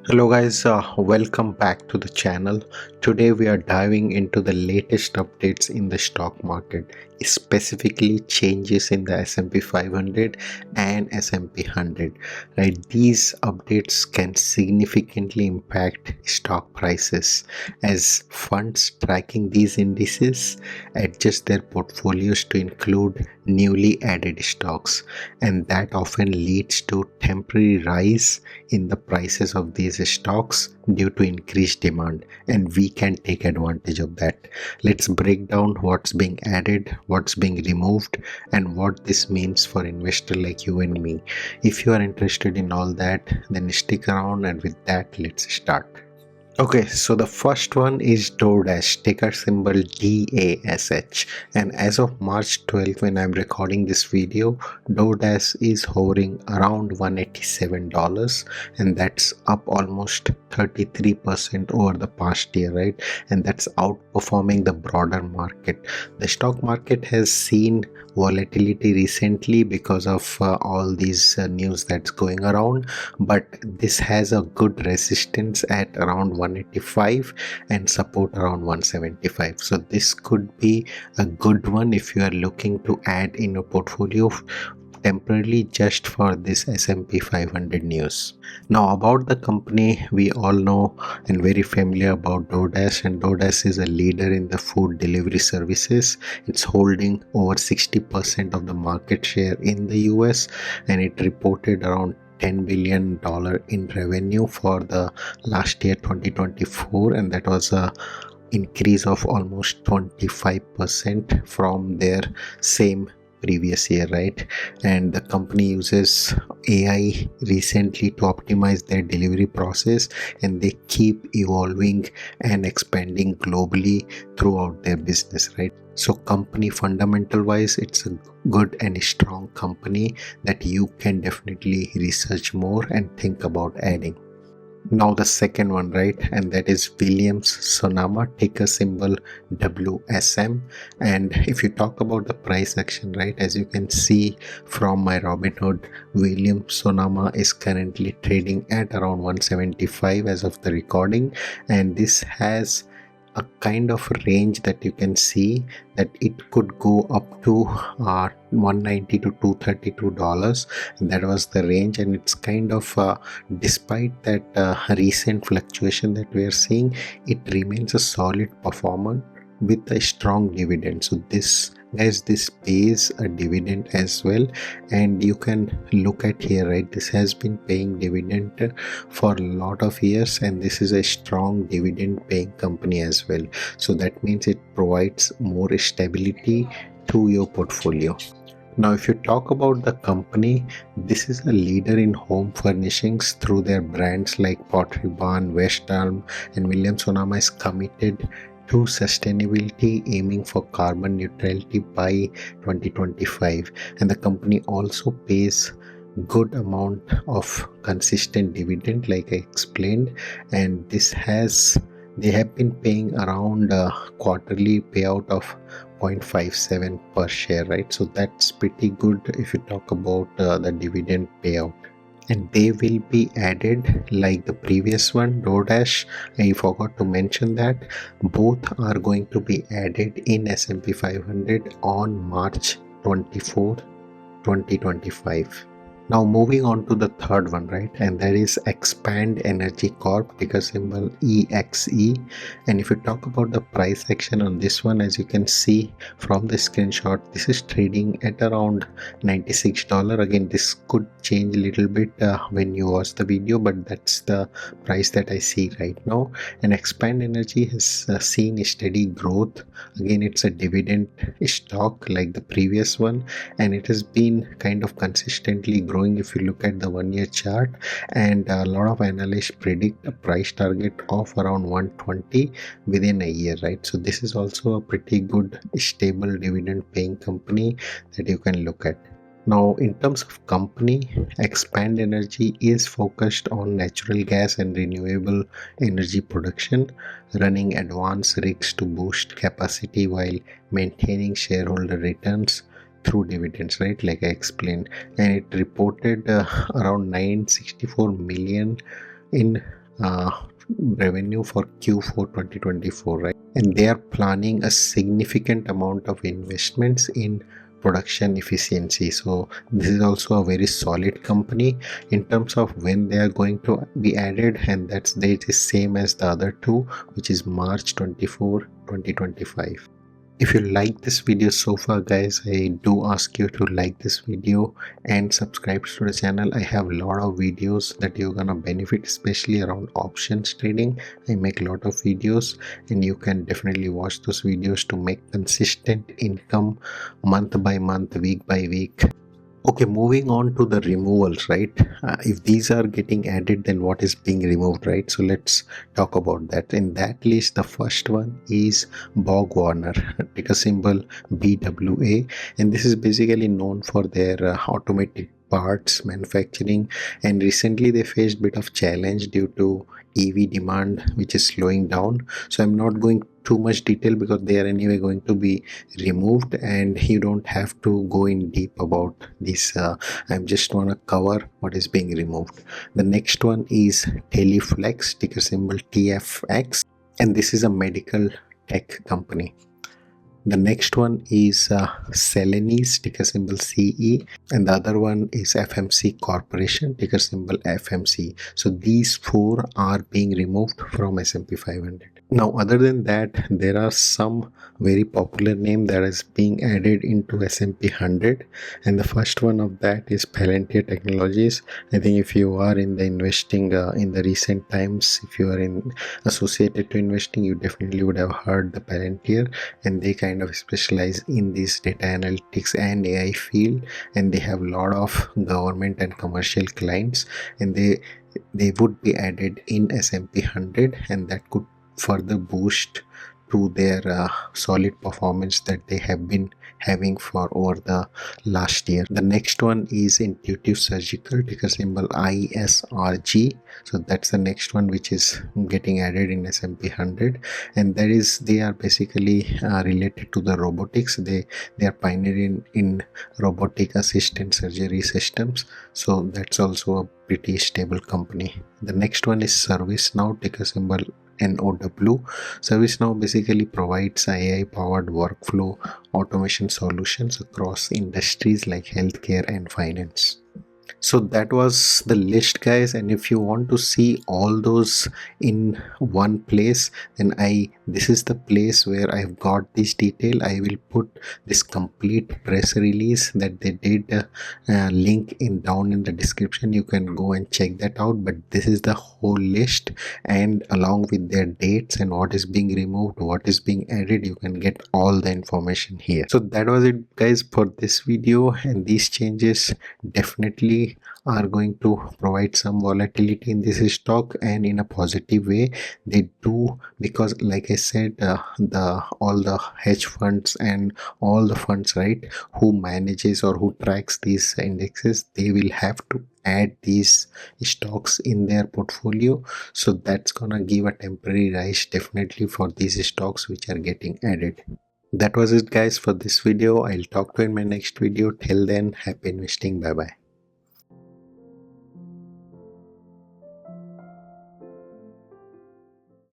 Hello guys, welcome back to the channel. Today we are diving into the latest updates in the stock market, specifically changes in the S&P 500 and S&P 100. Right, these updates can significantly impact stock prices as funds tracking these indices adjust their portfolios to include newly added stocks, and that often leads to temporary rise in the prices of these stocks due to increased demand, and we can take advantage of that. Let's break down what's being added, what's being removed, and what this means for investor like you and me. If you are interested in all that, then stick around, and with that, let's start. Okay, so the first one is DoorDash, ticker symbol DASH. And as of March 12th, when I'm recording this video, DoorDash is hovering around $187, and that's up almost 33% over the past year, right? And that's outperforming the broader market. The stock market has seen volatility recently because of all these news that's going around, but this has a good resistance at around 185 and support around 175. So this could be a good one if you are looking to add in a portfolio temporarily just for this S&P 500 news. Now about the company, we all know and very familiar about DoorDash, and DoorDash is a leader in the food delivery services. It's holding over 60% of the market share in the US, and it reported around $10 billion in revenue for the last year 2024, and that was a increase of almost 25% from their same previous year, right? And the company uses AI recently to optimize their delivery process, and they keep evolving and expanding globally throughout their business, right? So company fundamental wise, it's a good and strong company that you can definitely research more and think about adding. Now the second one, right, and that is Williams Sonoma, ticker symbol WSM. And if you talk about the price action, right, as you can see from my Robinhood, Williams Sonoma is currently trading at around 175 as of the recording, and this has a kind of range that you can see that it could go up to 190 to $232. That was the range, and it's kind of despite that recent fluctuation that we are seeing, it remains a solid performer with a strong dividend. So this pays a dividend as well, and you can look at here, right, this has been paying dividend for a lot of years, and this is a strong dividend paying company as well. So that means it provides more stability to your portfolio. Now, if you talk about the company, this is a leader in home furnishings through their brands like Pottery Barn, West Elm, and Williams Sonoma is committed to sustainability, aiming for carbon neutrality by 2025. And the company also pays good amount of consistent dividend, like I explained, and they have been paying around a quarterly payout of 0.57 per share, right? So that's pretty good if you talk about the dividend payout. And they will be added like the previous one, DoorDash. I forgot to mention that both are going to be added in S&P 500 on March 24, 2025. Now moving on to the third one, right, and that is Expand Energy Corp, ticker symbol EXE. And if you talk about the price action on this one, as you can see from the screenshot, this is trading at around $96. Again, this could change a little bit when you watch the video, but that's the price that I see right now. And Expand Energy has seen a steady growth. Again, it's a dividend stock like the previous one, and it has been kind of consistently growing if you look at the 1 year chart, and a lot of analysts predict a price target of around 120 within a year, right? So this is also a pretty good stable dividend paying company that you can look at. Now, in terms of company, Expand Energy is focused on natural gas and renewable energy production, running advanced rigs to boost capacity while maintaining shareholder returns through dividends, right, like I explained. And it reported around 964 million in uh, revenue for Q4 2024, right? And they are planning a significant amount of investments in production efficiency. So this is also a very solid company in terms of when they are going to be added, and that's date is same as the other two, which is March 24 2025. If you like this video so far, guys, I do ask you to like this video and subscribe to the channel. I have a lot of videos that you're gonna benefit, especially around options trading. I make a lot of videos and you can definitely watch those videos to make consistent income month by month, week by week. Okay, moving on to the removals, right? If these are getting added, then what is being removed, right? So let's talk about that. In that list, the first one is Bog Warner, ticker symbol BWA, and this is basically known for their automated parts manufacturing, and recently they faced bit of challenge due to EV demand, which is slowing down. So I'm not going too much detail because they are anyway going to be removed and you don't have to go in deep about this. I'm just want to cover what is being removed. The next one is Teleflex, ticker symbol TFX, and this is a medical tech company. The next one is Celanese, ticker symbol CE, and the other one is FMC Corporation, ticker symbol FMC. So these four are being removed from S&P 500. Now, other than that, there are some very popular name that is being added into S&P 100, and the first one of that is Palantir Technologies. I think if you are in the investing in the recent times, if you are in associated to investing, you definitely would have heard the Palantir, and they kind of specialize in this data analytics and AI field, and they have a lot of government and commercial clients, and they would be added in S&P 100, and that could further boost to their solid performance that they have been having for over the last year. The next one is Intuitive Surgical, ticker symbol ISRG. So that's the next one which is getting added in S&P 100, and that is they are basically related to the robotics. They are pioneering in robotic assistant surgery systems, so that's also a pretty stable company. The next one is ServiceNow, ticker symbol NOW. ServiceNow basically provides AI powered workflow automation solutions across industries like healthcare and finance. So that was the list, guys, and if you want to see all those in one place, then this is the place where I've got this detail. I will put this complete press release that they did link in down in the description. You can go and check that out, but this is the whole list, and along with their dates and what is being removed, what is being added, you can get all the information here. So that was it, guys, for this video, and these changes definitely are going to provide some volatility in this stock, and in a positive way they do, because like I said, all the hedge funds and all the funds, right, who manages or who tracks these indexes, they will have to add these stocks in their portfolio. So that's gonna give a temporary rise definitely for these stocks which are getting added. That was it, guys, for this video. I'll talk to you in my next video. Till then, happy investing. Bye bye.